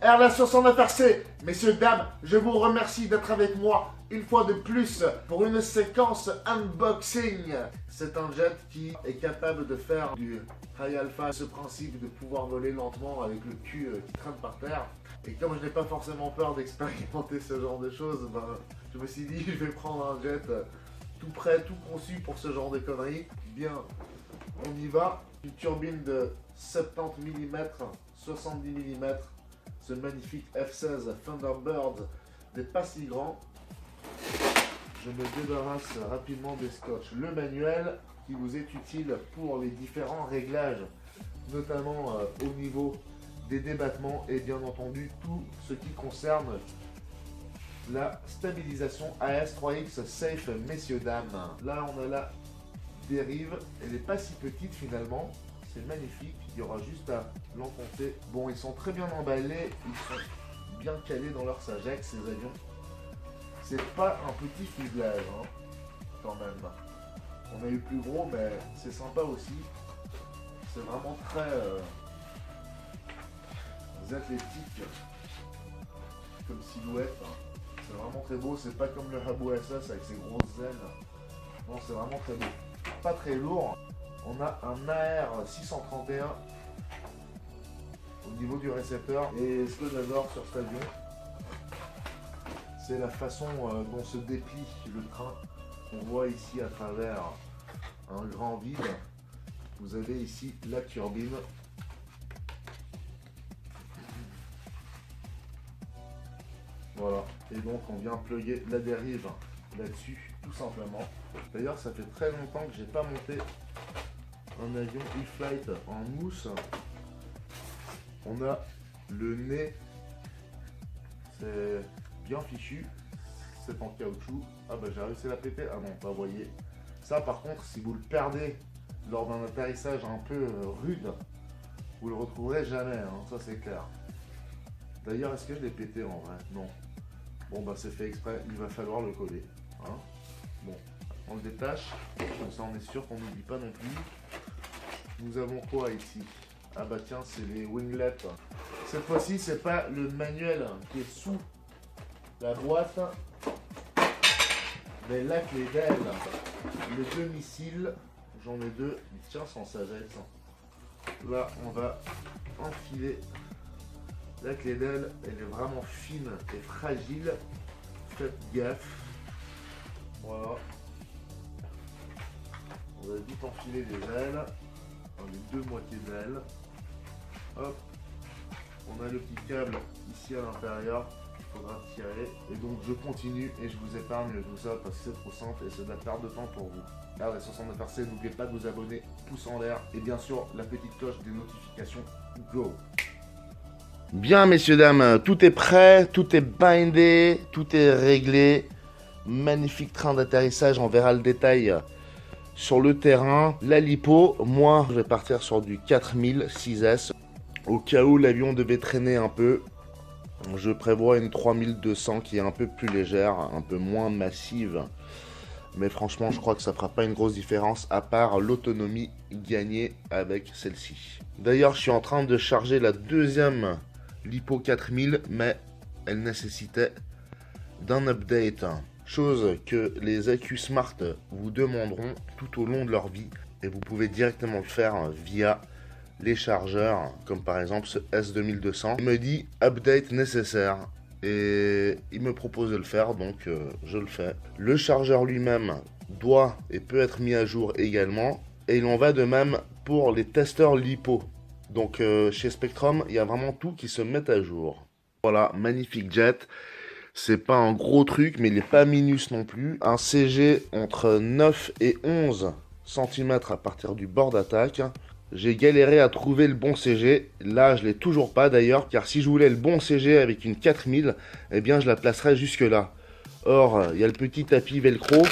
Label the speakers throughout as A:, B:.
A: RS69 RC, messieurs, dames, je vous remercie d'être avec moi une fois de plus pour une séquence unboxing. C'est un jet qui est capable de faire du high alpha, ce principe de pouvoir voler lentement avec le cul qui traîne par terre. Et comme je n'ai pas forcément peur d'expérimenter ce genre de choses, ben, je me suis dit je vais prendre un jet tout prêt, tout conçu pour ce genre de conneries. Bien, on y va. Une turbine de 70 mm, 70 mm. Ce magnifique F16 Thunderbird n'est pas si grand. Je me débarrasse rapidement des scotch. Le manuel qui vous est utile pour les différents réglages, notamment au niveau des débattements et bien entendu tout ce qui concerne la stabilisation AS3X Safe, messieurs, dames. Là, on a la dérive. Elle n'est pas si petite finalement. C'est magnifique, il y aura juste à l'enfoncer. Bon, ils sont très bien emballés, ils sont bien calés dans leur sagesse, ces avions. C'est pas un petit fuselage, hein, quand même. On a eu plus gros, mais c'est sympa aussi. C'est vraiment très athlétique comme silhouette. C'est vraiment très beau, c'est pas comme le Habu SS avec ses grosses ailes. Non, c'est vraiment très beau. Pas très lourd. On a un AR631 au niveau du récepteur. Et ce que j'adore sur cet avion, c'est la façon dont se déplie le train. On voit ici à travers un grand vide. Vous avez ici la turbine. Voilà. Et donc on vient plugger la dérive là-dessus, tout simplement. D'ailleurs, ça fait très longtemps que j'ai pas monté un avion E-Flight en mousse. On a le nez, c'est bien fichu, c'est en caoutchouc. Ah bah j'ai réussi à la péter. Ah non, bah vous voyez, ça par contre, si vous le perdez lors d'un atterrissage un peu rude, vous le retrouverez jamais, hein, ça c'est clair. D'ailleurs, est-ce que je l'ai pété en vrai? Non. Bon bah c'est fait exprès, il va falloir le coller, hein. Bon, on le détache, comme ça on est sûr qu'on n'oublie pas non plus. Nous avons quoi ici? Ah bah tiens, c'est les winglets. Cette fois-ci, c'est pas le manuel qui est sous la boîte, mais la clé d'aile. Les deux missiles, j'en ai deux, ils tiennent sans sagesse. Là, on va enfiler la clé d'aile. Elle est vraiment fine et fragile. Faites gaffe. Voilà. On va vite enfiler les ailes. Les deux moitiés d'ailes. Hop. On a le petit câble ici à l'intérieur qu'il faudra tirer. Et donc je continue et je vous épargne tout ça parce que c'est trop simple et c'est de la perte de temps pour vous. RS69 RC, n'oubliez pas de vous abonner, pouce en l'air et bien sûr la petite cloche des notifications. Go! Bien, messieurs, dames, tout est prêt, tout est bindé, tout est réglé. Magnifique train d'atterrissage, on verra le détail sur le terrain. La lipo, moi je vais partir sur du 4000 6S. Au cas où l'avion devait traîner un peu, je prévois une 3200 qui est un peu plus légère, un peu moins massive. Mais franchement, je crois que ça fera pas une grosse différence à part l'autonomie gagnée avec celle-ci. D'ailleurs, je suis en train de charger la deuxième lipo 4000, mais elle nécessitait d'un update. Chose que les AccuSmart vous demanderont tout au long de leur vie. Et vous pouvez directement le faire via les chargeurs, comme par exemple ce S2200. Il me dit update nécessaire. Et il me propose de le faire, donc je le fais. Le chargeur lui-même doit et peut être mis à jour également. Et il en va de même pour les testeurs LiPo. Donc chez Spektrum, il y a vraiment tout qui se met à jour. Voilà, magnifique jet. C'est pas un gros truc, mais il n'est pas minus non plus. Un CG entre 9 et 11 cm à partir du bord d'attaque. J'ai galéré à trouver le bon CG. Là, je l'ai toujours pas d'ailleurs, car si je voulais le bon CG avec une 4000, eh bien, je la placerais jusque là. Or, il y a le petit tapis velcro,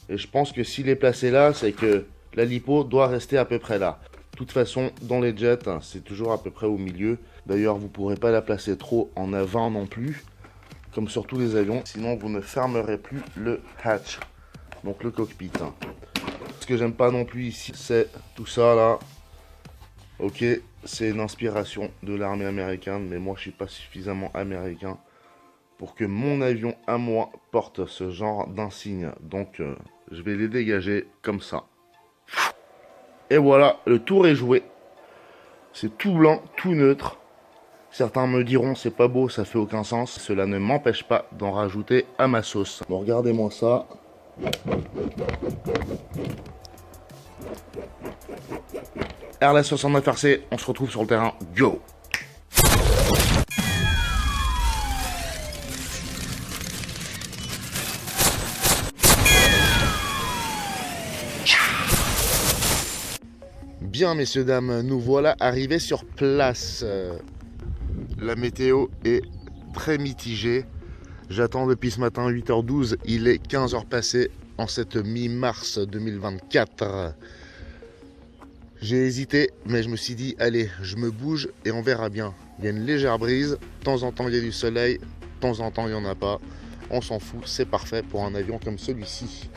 A: et je pense que s'il est placé là, c'est que la lipo doit rester à peu près là. De toute façon, dans les jets, c'est toujours à peu près au milieu. D'ailleurs, vous ne pourrez pas la placer trop en avant non plus, comme sur tous les avions, sinon vous ne fermerez plus le hatch, donc le cockpit. Ce que j'aime pas non plus ici, c'est tout ça là. Ok, c'est une inspiration de l'armée américaine, mais moi je suis pas suffisamment américain pour que mon avion à moi porte ce genre d'insigne. Donc je vais les dégager comme ça. Et voilà, le tour est joué. C'est tout blanc, tout neutre. Certains me diront c'est pas beau, ça fait aucun sens. Cela ne m'empêche pas d'en rajouter à ma sauce. Bon, regardez-moi ça. RLS 69 RC, on se retrouve sur le terrain. Go! Bien, messieurs, dames, nous voilà arrivés sur place. La météo est très mitigée. J'attends depuis ce matin 8h12. Il est 15h passé en cette mi-mars 2024. J'ai hésité, mais je me suis dit, allez, je me bouge et on verra bien. Il y a une légère brise. De temps en temps, il y a du soleil. De temps en temps, il n'y en a pas. On s'en fout. C'est parfait pour un avion comme celui-ci.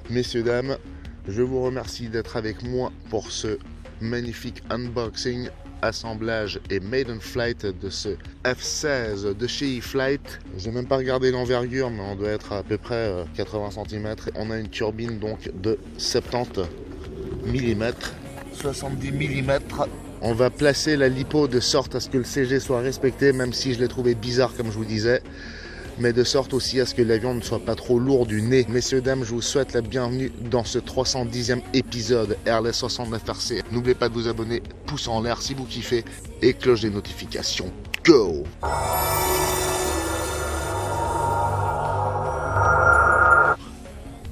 A: Messieurs, dames, je vous remercie d'être avec moi pour ce magnifique unboxing, assemblage et maiden flight de ce F-16 de chez E-Flite. J'ai même pas regardé l'envergure, mais on doit être à peu près 80 cm. On a une turbine donc de 70 mm, 70 mm. On va placer la lipo de sorte à ce que le CG soit respecté, même si je l'ai trouvé bizarre comme je vous disais, mais de sorte aussi à ce que l'avion ne soit pas trop lourd du nez. Messieurs, dames, je vous souhaite la bienvenue dans ce 310e épisode RLS 69 RC. N'oubliez pas de vous abonner, pouce en l'air si vous kiffez, et cloche des notifications. Go!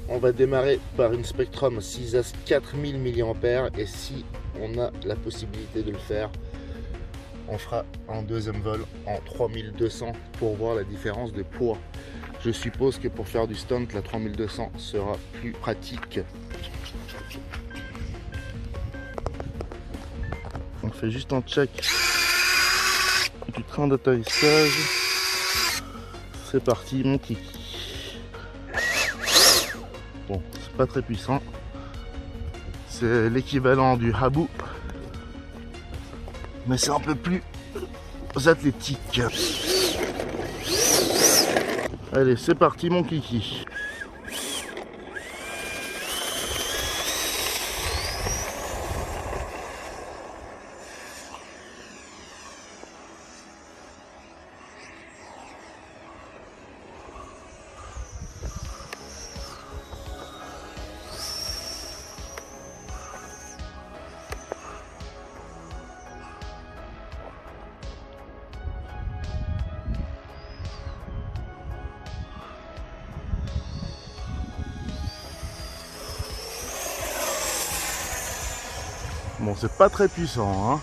A: On va démarrer par une Spectrum 6S 4000 mAh, et si on a la possibilité de le faire, on fera un deuxième vol en 3200 pour voir la différence de poids. Je suppose que pour faire du stunt, la 3200 sera plus pratique. On fait juste un check du train d'atterrissage. C'est parti, mon kiki. Bon, c'est pas très puissant. C'est l'équivalent du Habu, mais c'est un peu plus athlétique. Allez, c'est parti, mon kiki. Bon, c'est pas très puissant, hein.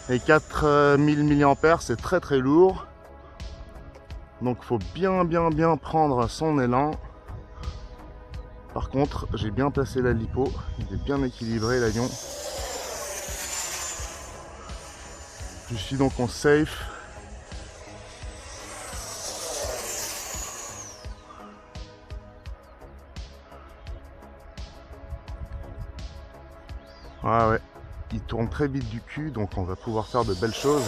A: Et 4000 mAh, c'est très très lourd. Donc faut bien prendre son élan. Par contre, j'ai bien placé la lipo, il est bien équilibré l'avion. Je suis donc en safe. Ah ouais. Il tourne très vite du cul, donc on va pouvoir faire de belles choses.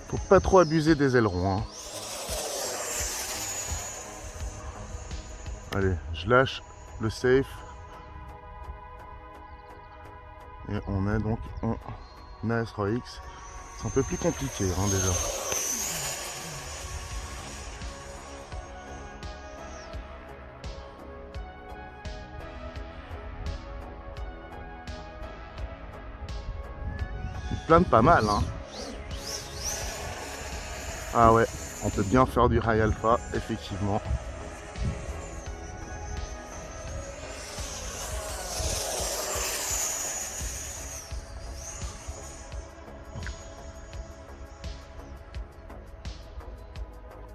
A: Faut pas trop abuser des ailerons, hein. Allez, je lâche le safe. Et on est donc en AS3X. C'est un peu plus compliqué, hein, déjà. Plane pas mal, hein. Ah ouais, on peut bien faire du high alpha, effectivement.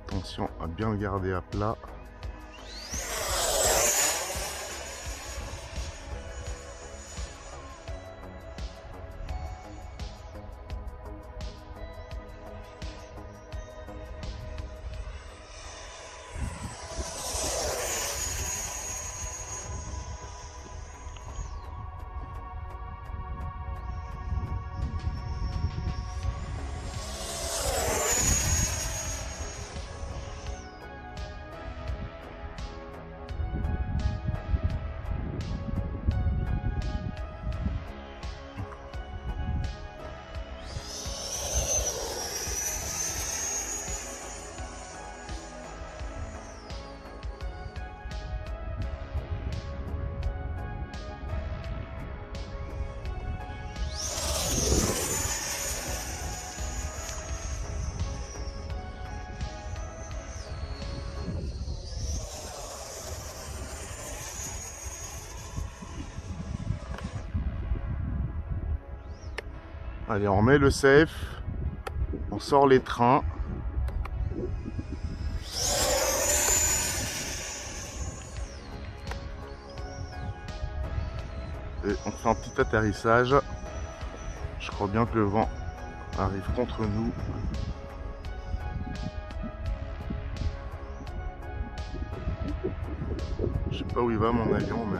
A: Attention à bien le garder à plat. Allez, on remet le safe. On sort les trains. Et on fait un petit atterrissage. Je crois bien que le vent arrive contre nous. Je sais pas où il va mon avion, mais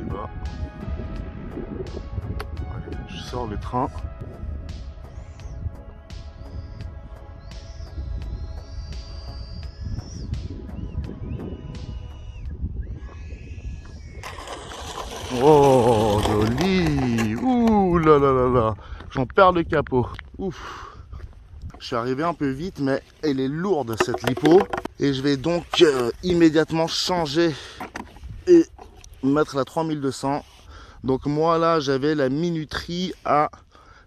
A: il y va. Allez, je sors le train. Oh, joli! Ouh là là là là! J'en perds le capot. Ouf! Je suis arrivé un peu vite, mais elle est lourde cette lipo. Et je vais donc immédiatement changer et mettre la 3200. Donc moi là, j'avais la minuterie à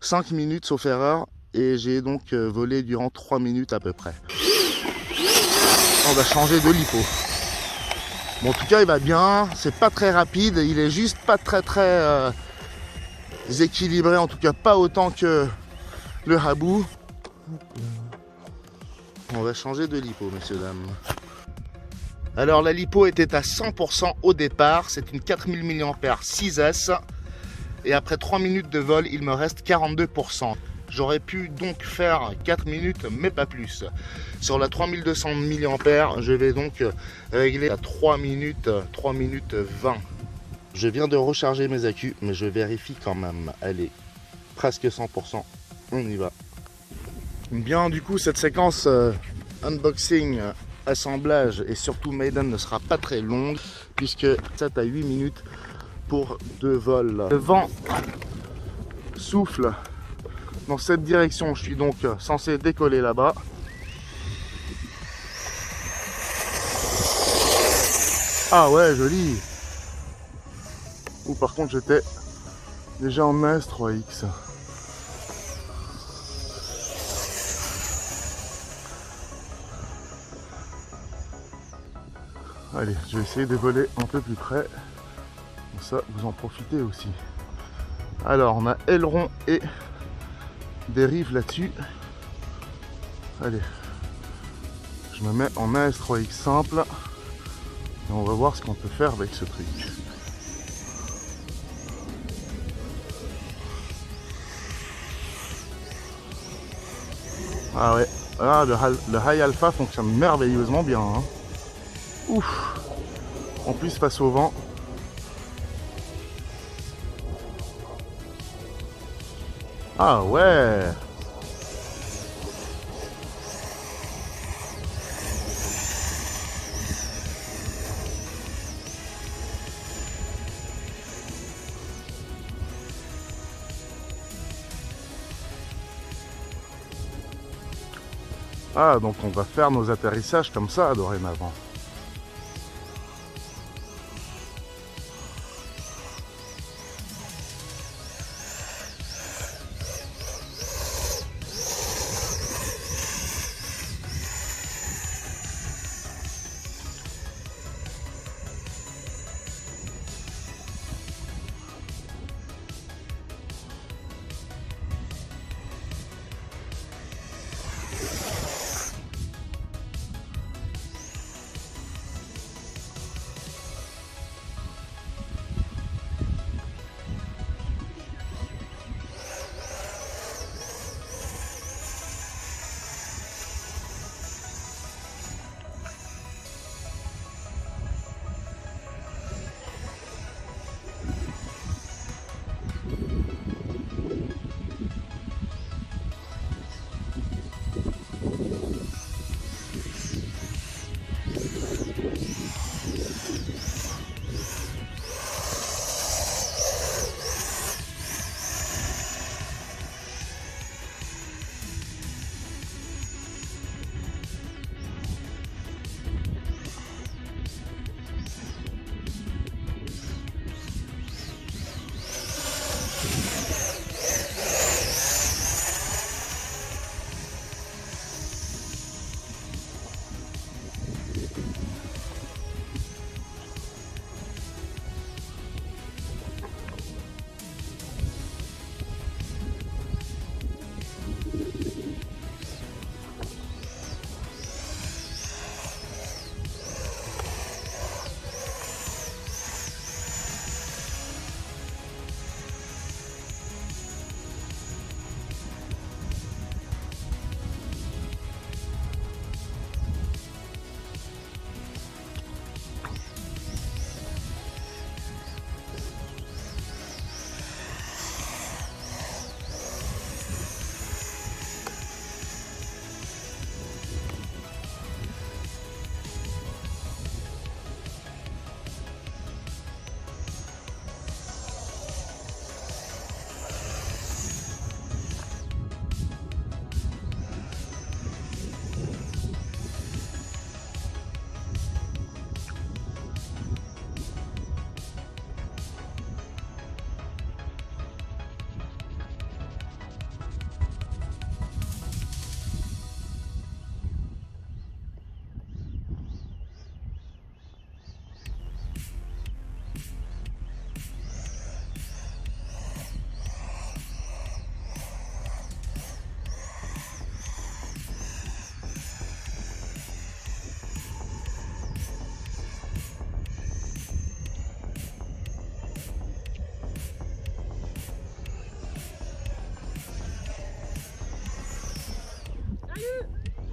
A: 5 minutes sauf erreur. Et j'ai donc volé durant 3 minutes à peu près. On va changer de lipo. Bon, en tout cas, il va bien. C'est pas très rapide. Il est juste pas très équilibré. En tout cas, pas autant que le Habu. On va changer de lipo, messieurs, dames. Alors, la lipo était à 100% au départ. C'est une 4000 mAh 6S. Et après 3 minutes de vol, il me reste 42%. J'aurais pu donc faire 4 minutes, mais pas plus. Sur la 3200 mAh, je vais donc régler à 3 minutes 20. Je viens de recharger mes accus, mais je vérifie quand même. Allez, presque 100%. On y va. Bien, du coup, cette séquence unboxing, assemblage et surtout maiden ne sera pas très longue, puisque 7 à 8 minutes pour 2 vols. Le vent souffle dans cette direction, je suis donc censé décoller là-bas. Ah ouais, joli. Ou par contre j'étais déjà en AS3X. Allez, je vais essayer de voler un peu plus près. Comme ça, vous en profitez aussi. Alors, on a aileron et dérive là-dessus. Allez, je me mets en AS3X simple et on va voir ce qu'on peut faire avec ce truc. Ah ouais, ah, le high alpha fonctionne merveilleusement bien, hein. Ouf. En plus face au vent. Ah ouais. Ah, donc on va faire nos atterrissages comme ça dorénavant.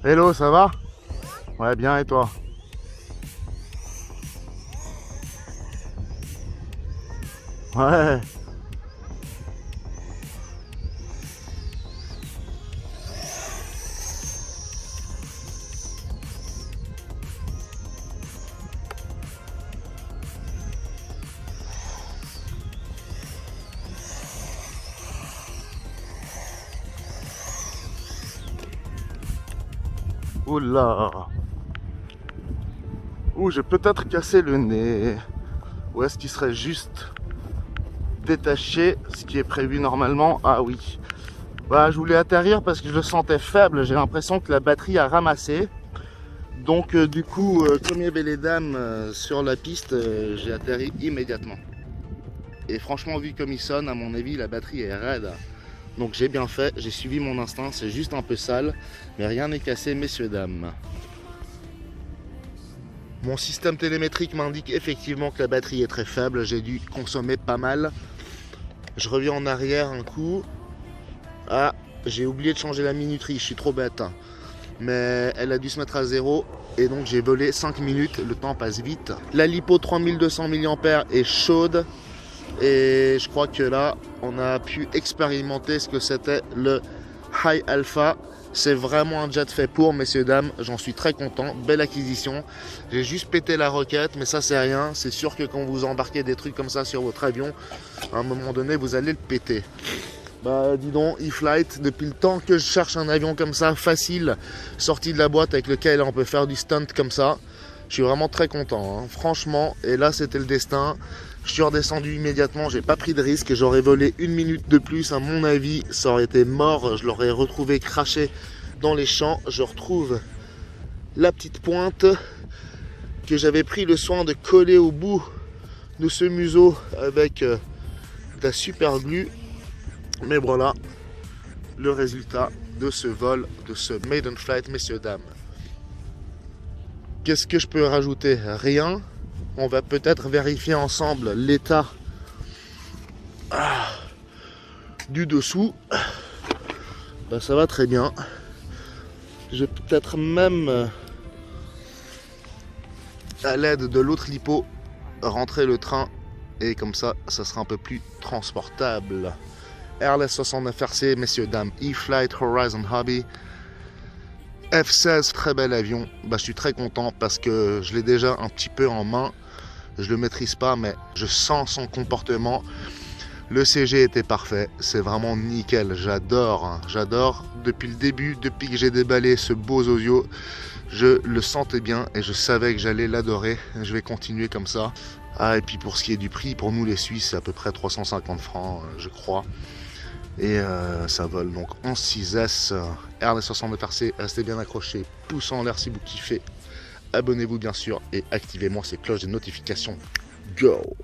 A: Hello, ça va? Ouais, bien, et toi? Ouais. Oula. Ouh, j'ai peut-être cassé le nez. Ou est-ce qu'il serait juste détaché, ce qui est prévu normalement? Ah oui. Bah, je voulais atterrir parce que je le sentais faible. J'ai l'impression que la batterie a ramassé. Donc du coup, comme il y avait les dames sur la piste, j'ai atterri immédiatement. Et franchement, vu comme il sonne, à mon avis, la batterie est raide. Donc j'ai bien fait, j'ai suivi mon instinct. C'est juste un peu sale, mais rien n'est cassé, messieurs, dames. Mon système télémétrique m'indique effectivement que la batterie est très faible. J'ai dû consommer pas mal. Je reviens en arrière un coup. Ah, j'ai oublié de changer la minuterie, je suis trop bête. Mais elle a dû se mettre à 0 et donc j'ai volé 5 minutes, le temps passe vite. La lipo 3200 mAh est chaude et je crois que là on a pu expérimenter ce que c'était le High Alpha. C'est vraiment un jet fait pour, messieurs dames, j'en suis très content, belle acquisition. J'ai juste pété la roquette, mais ça c'est rien, c'est sûr que quand vous embarquez des trucs comme ça sur votre avion, à un moment donné vous allez le péter. Bah dis donc, E-Flite, depuis le temps que je cherche un avion comme ça, facile, sorti de la boîte avec lequel on peut faire du stunt comme ça, je suis vraiment très content, hein. Franchement, et là c'était le destin. Je suis redescendu immédiatement, j'ai pas pris de risque, j'aurais volé 1 minute de plus, à mon avis, ça aurait été mort, je l'aurais retrouvé craché dans les champs. Je retrouve la petite pointe que j'avais pris le soin de coller au bout de ce museau avec de la super glue. Mais voilà le résultat de ce vol, de ce maiden flight, messieurs, dames. Qu'est-ce que je peux rajouter? Rien. On va peut-être vérifier ensemble l'état du dessous. Ben, ça va très bien. Je vais peut-être même, à l'aide de l'autre lipo, rentrer le train. Et comme ça, ça sera un peu plus transportable. Airless 69 RC, messieurs, dames, E-Flite Horizon Hobby. F-16, très bel avion. Bah, je suis très content parce que je l'ai déjà un petit peu en main. Je le maîtrise pas, mais je sens son comportement. Le CG était parfait, c'est vraiment nickel. J'adore, hein. J'adore. Depuis le début, depuis que j'ai déballé ce beau Zosio, je le sentais bien et je savais que j'allais l'adorer. Je vais continuer comme ça. Ah, et puis pour ce qui est du prix, pour nous les Suisses, c'est à peu près 350 francs, je crois. Et ça vole donc en 6S, Airless 69 RC, restez bien accrochés, pouce en l'air si vous kiffez, abonnez-vous bien sûr et activez-moi ces cloches de notification. Go!